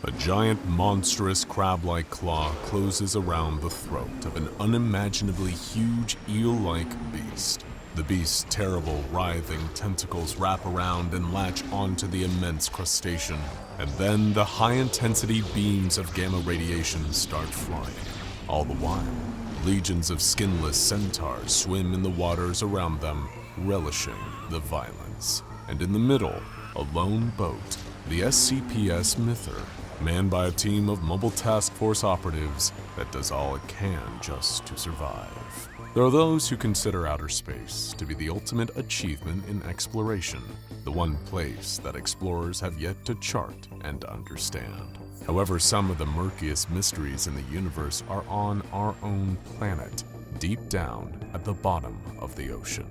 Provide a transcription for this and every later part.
A giant, monstrous crab-like claw closes around the throat of an unimaginably huge eel-like beast. The beast's terrible, writhing tentacles wrap around and latch onto the immense crustacean, and then the high-intensity beams of gamma radiation start flying. All the while, legions of skinless centaurs swim in the waters around them, relishing the violence. And in the middle, a lone boat, the SCPS Mither, manned by a team of mobile task force operatives that does all it can just to survive. There are those who consider outer space to be the ultimate achievement in exploration, the one place that explorers have yet to chart and understand. However, some of the murkiest mysteries in the universe are on our own planet, deep down at the bottom of the ocean.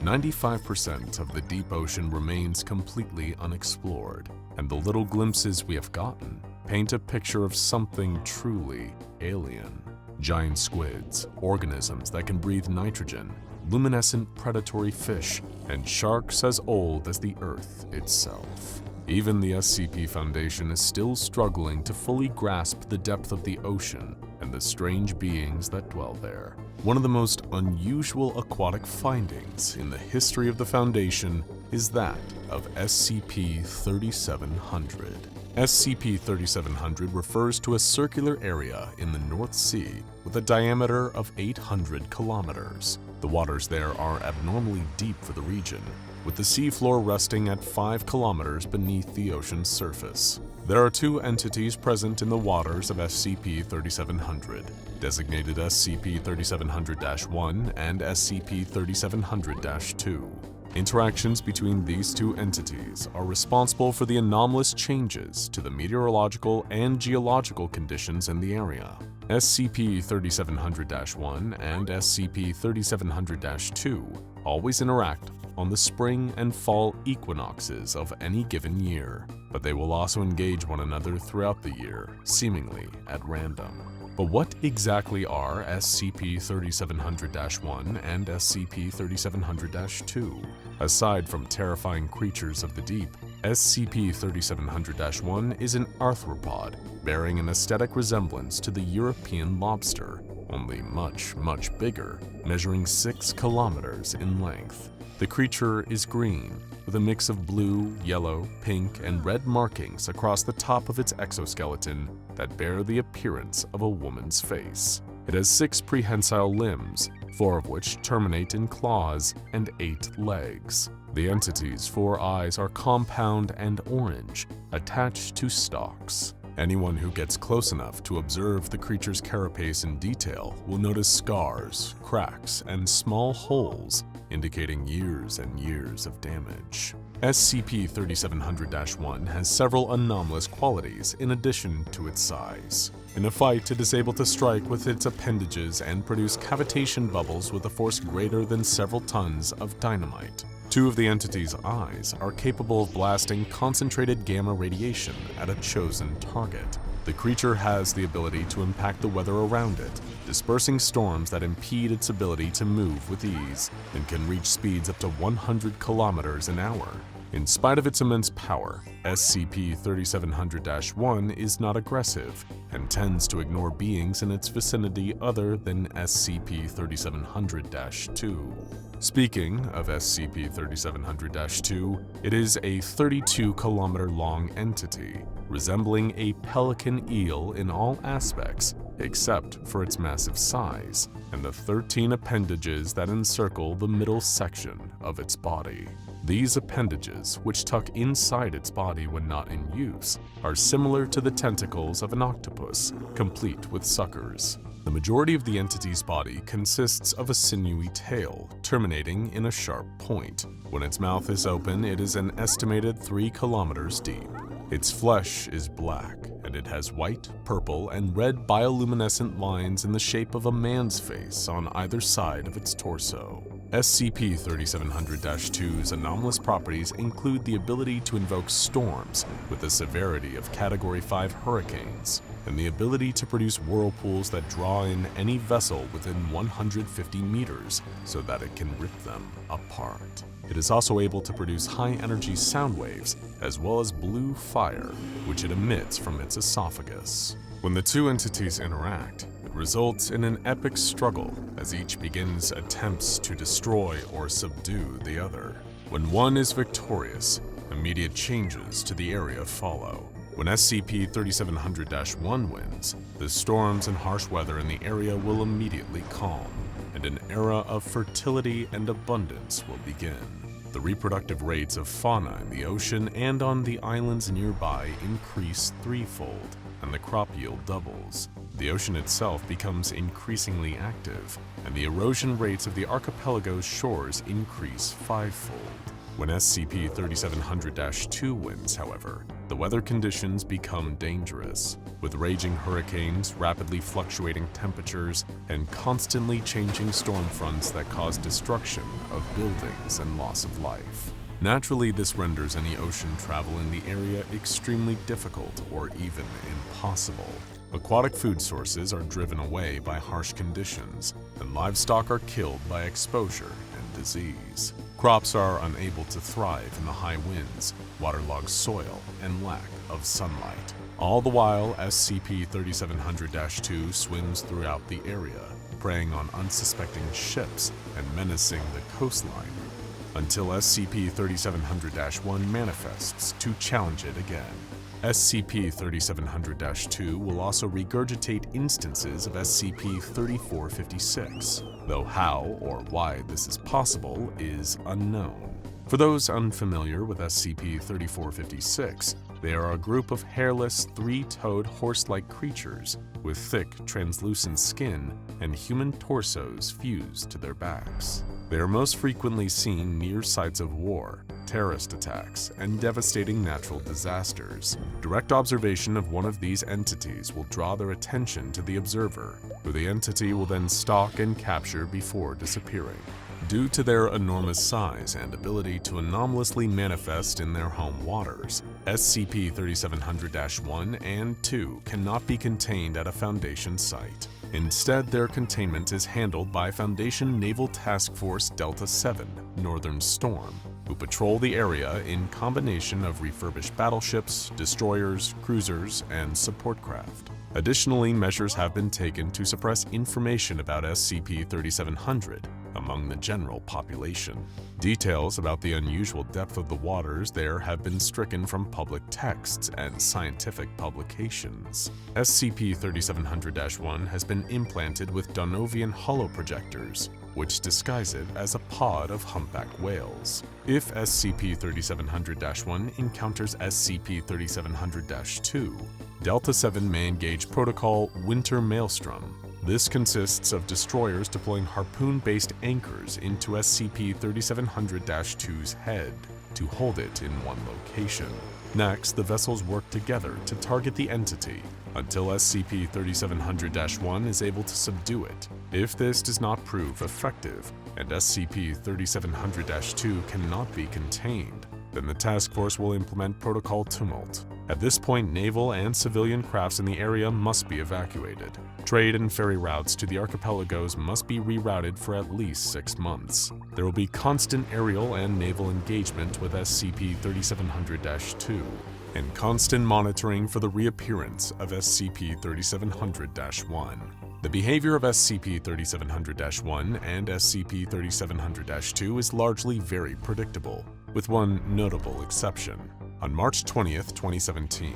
95% of the deep ocean remains completely unexplored, and the little glimpses we have gotten paint a picture of something truly alien. Giant squids, organisms that can breathe nitrogen, luminescent predatory fish, and sharks as old as the Earth itself. Even the SCP Foundation is still struggling to fully grasp the depth of the ocean and the strange beings that dwell there. One of the most unusual aquatic findings in the history of the Foundation is that of SCP-3700. SCP-3700 refers to a circular area in the North Sea with a diameter of 800 kilometers. The waters there are abnormally deep for the region, with the seafloor resting at 5 kilometers beneath the ocean's surface. There are two entities present in the waters of SCP-3700, designated SCP-3700-1 and SCP-3700-2. Interactions between these two entities are responsible for the anomalous changes to the meteorological and geological conditions in the area. SCP-3700-1 and SCP-3700-2 always interact on the spring and fall equinoxes of any given year, but they will also engage one another throughout the year, seemingly at random. But what exactly are SCP-3700-1 and SCP-3700-2? Aside from terrifying creatures of the deep, SCP-3700-1 is an arthropod bearing an aesthetic resemblance to the European lobster, only much, much bigger, measuring 6 kilometers in length. The creature is green, with a mix of blue, yellow, pink, and red markings across the top of its exoskeleton that bear the appearance of a woman's face. It has 6 prehensile limbs, 4 of which terminate in claws, and 8 legs. The entity's 4 eyes are compound and orange, attached to stalks. Anyone who gets close enough to observe the creature's carapace in detail will notice scars, cracks, and small holes, indicating years and years of damage. SCP-3700-1 has several anomalous qualities in addition to its size. In a fight, it is able to strike with its appendages and produce cavitation bubbles with a force greater than several tons of dynamite. 2 of the entity's eyes are capable of blasting concentrated gamma radiation at a chosen target. The creature has the ability to impact the weather around it, dispersing storms that impede its ability to move with ease, and can reach speeds up to 100 kilometers an hour. In spite of its immense power, SCP-3700-1 is not aggressive and tends to ignore beings in its vicinity other than SCP-3700-2. Speaking of SCP-3700-2, it is a 32-kilometer-long entity, resembling a pelican eel in all aspects except for its massive size and the 13 appendages that encircle the middle section of its body. These appendages, which tuck inside its body when not in use, are similar to the tentacles of an octopus, complete with suckers. The majority of the entity's body consists of a sinewy tail, terminating in a sharp point. When its mouth is open, it is an estimated 3 kilometers deep. Its flesh is black, and it has white, purple, and red bioluminescent lines in the shape of a man's face on either side of its torso. SCP-3700-2's anomalous properties include the ability to invoke storms with the severity of Category 5 hurricanes, and the ability to produce whirlpools that draw in any vessel within 150 meters so that it can rip them apart. It is also able to produce high-energy sound waves, as well as blue fire, which it emits from its esophagus. When the two entities interact, it results in an epic struggle as each begins attempts to destroy or subdue the other. When one is victorious, immediate changes to the area follow. When SCP-3700-1 wins, the storms and harsh weather in the area will immediately calm, and an era of fertility and abundance will begin. The reproductive rates of fauna in the ocean and on the islands nearby increase threefold, and the crop yield doubles. The ocean itself becomes increasingly active, and the erosion rates of the archipelagos' shores increase fivefold. When SCP-3700-2 wins, however, the weather conditions become dangerous, with raging hurricanes, rapidly fluctuating temperatures, and constantly changing storm fronts that cause destruction of buildings and loss of life. Naturally, this renders any ocean travel in the area extremely difficult or even impossible. Aquatic food sources are driven away by harsh conditions, and livestock are killed by exposure and disease. Crops are unable to thrive in the high winds, waterlogged soil, and lack of sunlight. All the while, SCP-3700-2 swims throughout the area, preying on unsuspecting ships and menacing the coastline, until SCP-3700-1 manifests to challenge it again. SCP-3700-2 will also regurgitate instances of SCP-3456, though how or why this is possible is unknown. For those unfamiliar with SCP-3456, they are a group of hairless, three-toed horse-like creatures with thick, translucent skin and human torsos fused to their backs. They are most frequently seen near sites of war, terrorist attacks, and devastating natural disasters. Direct observation of one of these entities will draw their attention to the observer, who the entity will then stalk and capture before disappearing. Due to their enormous size and ability to anomalously manifest in their home waters, SCP-3700-1 and 2 cannot be contained at a Foundation site. Instead, their containment is handled by Foundation Naval Task Force Delta 7, Northern Storm, who patrol the area in combination of refurbished battleships, destroyers, cruisers, and support craft. Additionally, measures have been taken to suppress information about SCP-3700 among the general population. Details about the unusual depth of the waters there have been stricken from public texts and scientific publications. SCP-3700-1 has been implanted with Donovian holoprojectors, which disguise it as a pod of humpback whales. If SCP-3700-1 encounters SCP-3700-2, Delta 7 may engage Protocol Winter Maelstrom. This consists of destroyers deploying harpoon-based anchors into SCP-3700-2's head to hold it in one location. Next, the vessels work together to target the entity until SCP-3700-1 is able to subdue it. If this does not prove effective and SCP-3700-2 cannot be contained, then the task force will implement Protocol Tumult. At this point, naval and civilian crafts in the area must be evacuated. Trade and ferry routes to the archipelagos must be rerouted for at least 6 months. There will be constant aerial and naval engagement with SCP-3700-2, and constant monitoring for the reappearance of SCP-3700-1. The behavior of SCP-3700-1 and SCP-3700-2 is largely very predictable, with one notable exception. On March 20th, 2017,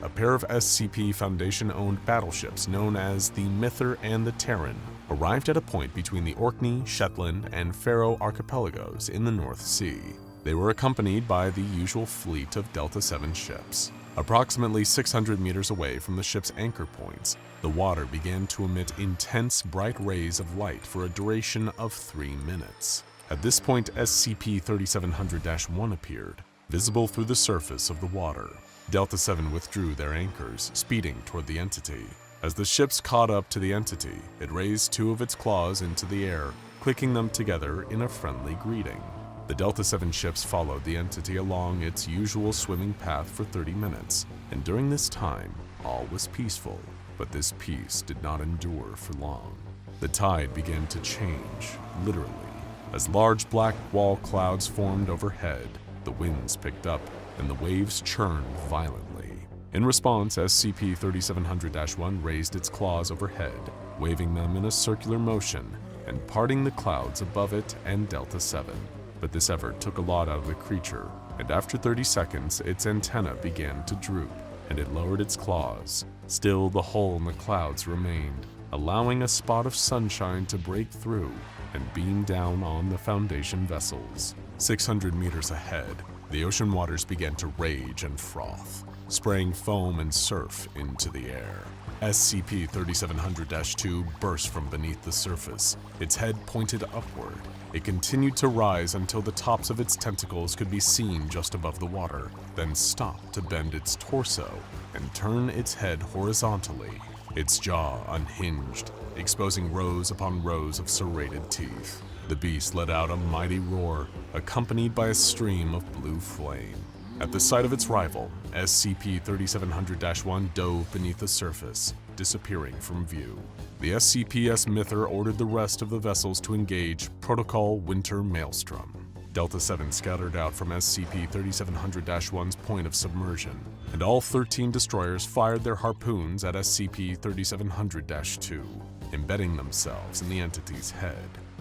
a pair of SCP Foundation-owned battleships known as the Mither and the Terran arrived at a point between the Orkney, Shetland, and Faroe archipelagos in the North Sea. They were accompanied by the usual fleet of Delta 7 ships. Approximately 600 meters away from the ship's anchor points, the water began to emit intense bright rays of light for a duration of 3 minutes. At this point, SCP-3700-1 appeared, visible through the surface of the water. Delta 7 withdrew their anchors, speeding toward the entity. As the ships caught up to the entity, it raised 2 of its claws into the air, clicking them together in a friendly greeting. The Delta 7 ships followed the entity along its usual swimming path for 30 minutes, and during this time, all was peaceful. But this peace did not endure for long. The tide began to change, literally. As large black wall clouds formed overhead, the winds picked up and the waves churned violently. In response, SCP-3700-1 raised its claws overhead, waving them in a circular motion and parting the clouds above it and Delta-7. But this effort took a lot out of the creature, and after 30 seconds, its antenna began to droop, and it lowered its claws. Still, the hole in the clouds remained, allowing a spot of sunshine to break through and beam down on the Foundation vessels. 600 meters ahead, the ocean waters began to rage and froth, spraying foam and surf into the air. SCP-3700-2 burst from beneath the surface, its head pointed upward. It continued to rise until the tops of its tentacles could be seen just above the water, then stopped to bend its torso and turn its head horizontally. Its jaw unhinged, exposing rows upon rows of serrated teeth. The beast let out a mighty roar, accompanied by a stream of blue flame. At the sight of its rival, SCP-3700-1 dove beneath the surface, disappearing from view. The SCP's Mither ordered the rest of the vessels to engage Protocol Winter Maelstrom. Delta-7 scattered out from SCP-3700-1's point of submersion, and all 13 destroyers fired their harpoons at SCP-3700-2, embedding themselves in the entity's head.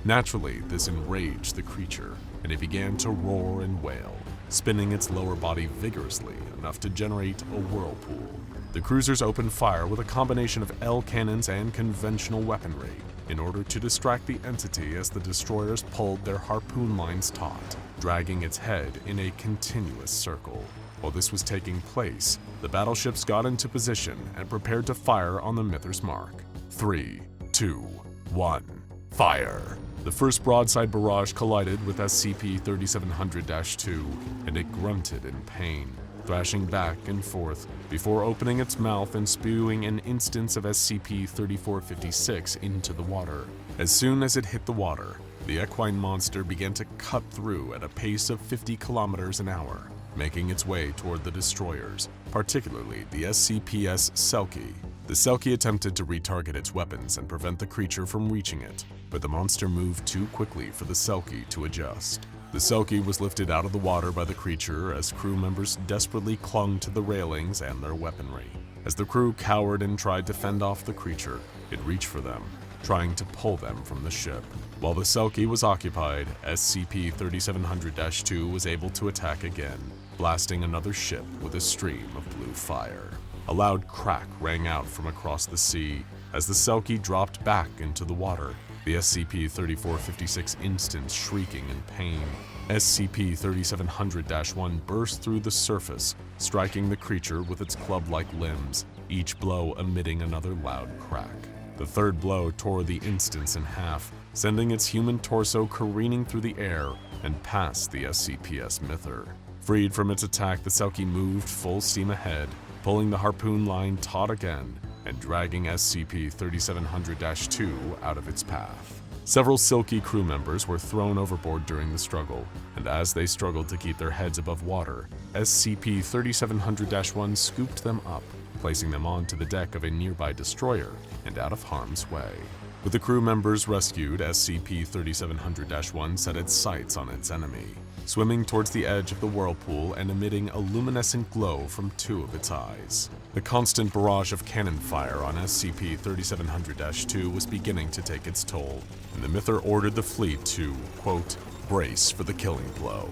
Naturally, this enraged the creature, and it began to roar and wail, spinning its lower body vigorously enough to generate a whirlpool. The cruisers opened fire with a combination of L cannons and conventional weaponry in order to distract the entity as the destroyers pulled their harpoon lines taut, dragging its head in a continuous circle. While this was taking place, the battleships got into position and prepared to fire on the Mither's mark. 3, 2, 1, fire! The first broadside barrage collided with SCP-3700-2, and it grunted in pain, thrashing back and forth before opening its mouth and spewing an instance of SCP-3456 into the water. As soon as it hit the water, the equine monster began to cut through at a pace of 50 kilometers an hour, making its way toward the destroyers, particularly the SCP's Selkie. The Selkie attempted to retarget its weapons and prevent the creature from reaching it, but the monster moved too quickly for the Selkie to adjust. The Selkie was lifted out of the water by the creature as crew members desperately clung to the railings and their weaponry. As the crew cowered and tried to fend off the creature, it reached for them, trying to pull them from the ship. While the Selkie was occupied, SCP-3700-2 was able to attack again, blasting another ship with a stream of blue fire. A loud crack rang out from across the sea as the Selkie dropped back into the water, the SCP-3456 instance shrieking in pain. SCP-3700-1 burst through the surface, striking the creature with its club-like limbs, each blow emitting another loud crack. The third blow tore the instance in half, sending its human torso careening through the air and past the SCP's Mither. Freed from its attack, the Selkie moved full steam ahead, pulling the harpoon line taut again and dragging SCP-3700-2 out of its path. Several Selkie crew members were thrown overboard during the struggle, and as they struggled to keep their heads above water, SCP-3700-1 scooped them up, placing them onto the deck of a nearby destroyer and out of harm's way. With the crew members rescued, SCP-3700-1 set its sights on its enemy, swimming towards the edge of the whirlpool and emitting a luminescent glow from two of its eyes. The constant barrage of cannon fire on SCP-3700-2 was beginning to take its toll, and the Mither ordered the fleet to, quote, brace for the killing blow.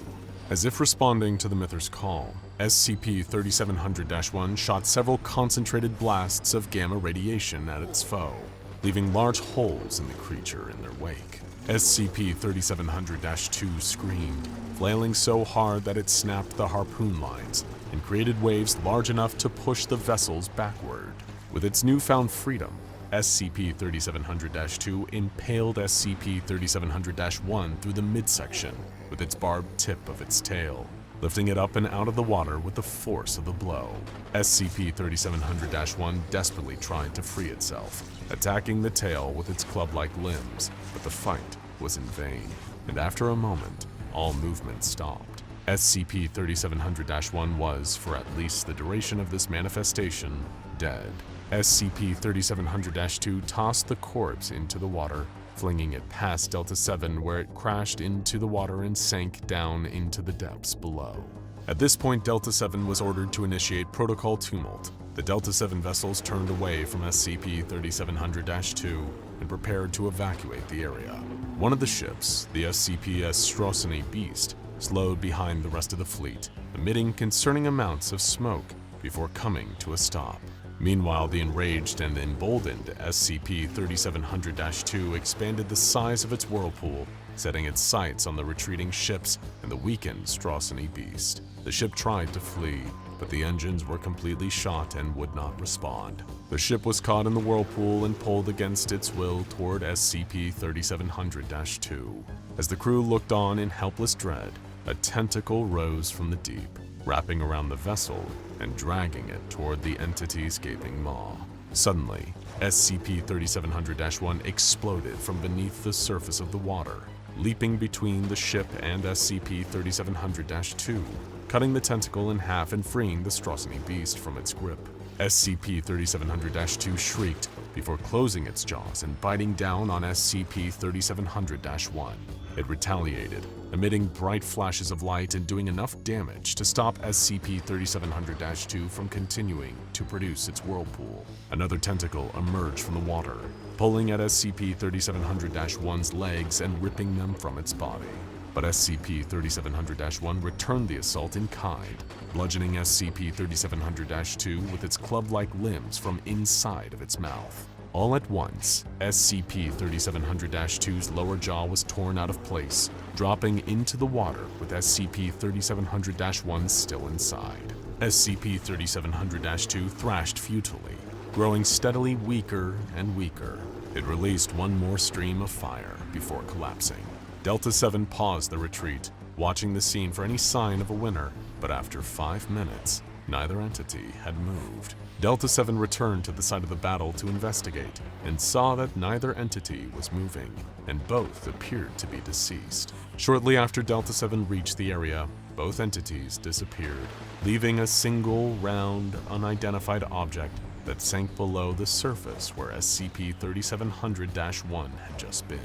As if responding to the Mither's call, SCP-3700-1 shot several concentrated blasts of gamma radiation at its foe, leaving large holes in the creature in their wake. SCP-3700-2 screamed, flailing so hard that it snapped the harpoon lines and created waves large enough to push the vessels backward. With its newfound freedom, SCP-3700-2 impaled SCP-3700-1 through the midsection with its barbed tip of its tail, lifting it up and out of the water with the force of the blow. SCP-3700-1 desperately tried to free itself, attacking the tail with its club-like limbs, but the fight was in vain, and after a moment, all movement stopped. SCP-3700-1 was, for at least the duration of this manifestation, dead. SCP-3700-2 tossed the corpse into the water flinging it past Delta-7 where it crashed into the water and sank down into the depths below. At this point, Delta-7 was ordered to initiate Protocol Tumult. The Delta-7 vessels turned away from SCP-3700-2 and prepared to evacuate the area. One of the ships, the SCP-3700 Beast, slowed behind the rest of the fleet, emitting concerning amounts of smoke before coming to a stop. Meanwhile, the enraged and emboldened SCP-3700-2 expanded the size of its whirlpool, setting its sights on the retreating ships and the weakened Straussany Beast. The ship tried to flee, but the engines were completely shot and would not respond. The ship was caught in the whirlpool and pulled against its will toward SCP-3700-2. As the crew looked on in helpless dread, a tentacle rose from the deep, wrapping around the vessel and dragging it toward the entity's gaping maw. Suddenly, SCP-3700-1 exploded from beneath the surface of the water, leaping between the ship and SCP-3700-2, cutting the tentacle in half and freeing the Straussany Beast from its grip. SCP-3700-2 shrieked before closing its jaws and biting down on SCP-3700-1. It retaliated, emitting bright flashes of light and doing enough damage to stop SCP-3700-2 from continuing to produce its whirlpool. Another tentacle emerged from the water, pulling at SCP-3700-1's legs and ripping them from its body. But SCP-3700-1 returned the assault in kind, bludgeoning SCP-3700-2 with its club-like limbs from inside of its mouth. All at once, SCP-3700-2's lower jaw was torn out of place, dropping into the water with SCP-3700-1 still inside. SCP-3700-2 thrashed futilely, growing steadily weaker and weaker. It released one more stream of fire before collapsing. Delta-7 paused the retreat, watching the scene for any sign of a winner, but after 5 minutes, neither entity had moved. Delta-7 returned to the site of the battle to investigate and saw that neither entity was moving, and both appeared to be deceased. Shortly after Delta-7 reached the area, both entities disappeared, leaving a single, round, unidentified object that sank below the surface where SCP-3700-1 had just been.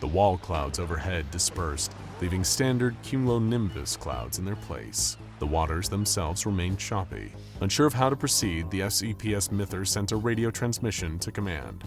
The wall clouds overhead dispersed, leaving standard cumulonimbus clouds in their place. The waters themselves remained choppy. Unsure of how to proceed, the SCPS Myther sent a radio transmission to Command.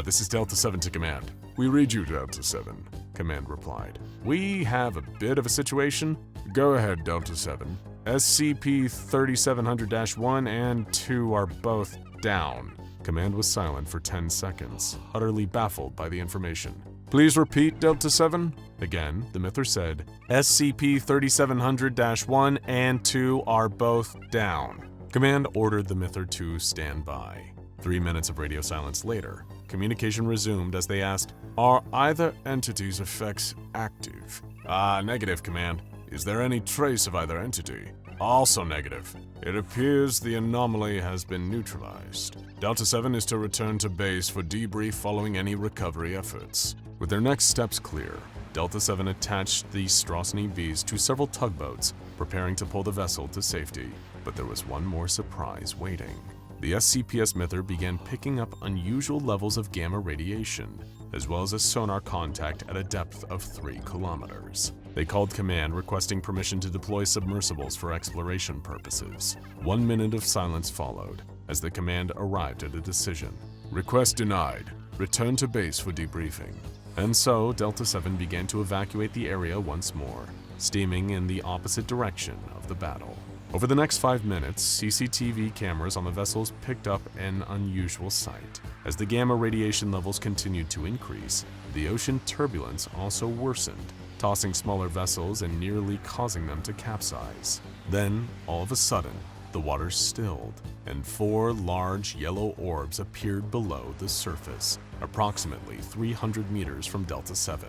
This is Delta-7 to Command. We read you, Delta-7, Command replied. We have a bit of a situation. Go ahead, Delta-7. SCP-3700-1 and 2 are both down. Command was silent for 10 seconds, utterly baffled by the information. Please repeat, Delta-7. Again, the Myther said, SCP-3700-1 and 2 are both down. Command ordered the Myther to stand by. 3 minutes of radio silence later, communication resumed as they asked, are either entity's effects active? Negative, Command. Is there any trace of either entity? Also negative. It appears the anomaly has been neutralized. Delta-7 is to return to base for debrief following any recovery efforts. With their next steps clear, Delta-7 attached the Straussany Beast to several tugboats, preparing to pull the vessel to safety. But there was one more surprise waiting. The SCPS Myther began picking up unusual levels of gamma radiation, as well as a sonar contact at a depth of 3 kilometers. They called Command requesting permission to deploy submersibles for exploration purposes. 1 minute of silence followed, as the Command arrived at a decision. Request denied. Return to base for debriefing. And so, Delta-7 began to evacuate the area once more, steaming in the opposite direction of the battle. Over the next 5 minutes, CCTV cameras on the vessels picked up an unusual sight. As the gamma radiation levels continued to increase, the ocean turbulence also worsened, tossing smaller vessels and nearly causing them to capsize. Then, all of a sudden, the water stilled, and 4 large yellow orbs appeared below the surface, approximately 300 meters from Delta-7.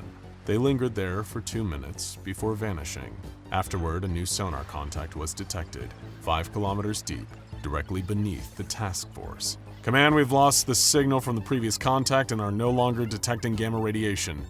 They lingered there for 2 minutes before vanishing. Afterward, a new sonar contact was detected, 5 kilometers deep, directly beneath the task force. Command, we've lost the signal from the previous contact and are no longer detecting gamma radiation.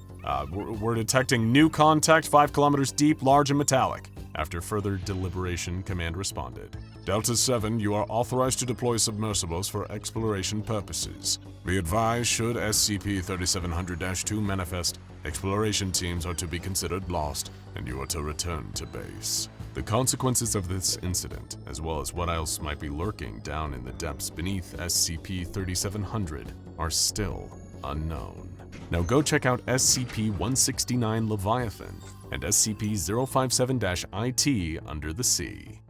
We're detecting new contact 5 kilometers deep, large and metallic. After further deliberation, Command responded, Delta 7, you are authorized to deploy submersibles for exploration purposes. Be advised, should SCP-3700-2 manifest, exploration teams are to be considered lost, and you are to return to base. The consequences of this incident, as well as what else might be lurking down in the depths beneath SCP-3700, are still unknown. Now go check out SCP-169 Leviathan and SCP-057-IT Under the Sea.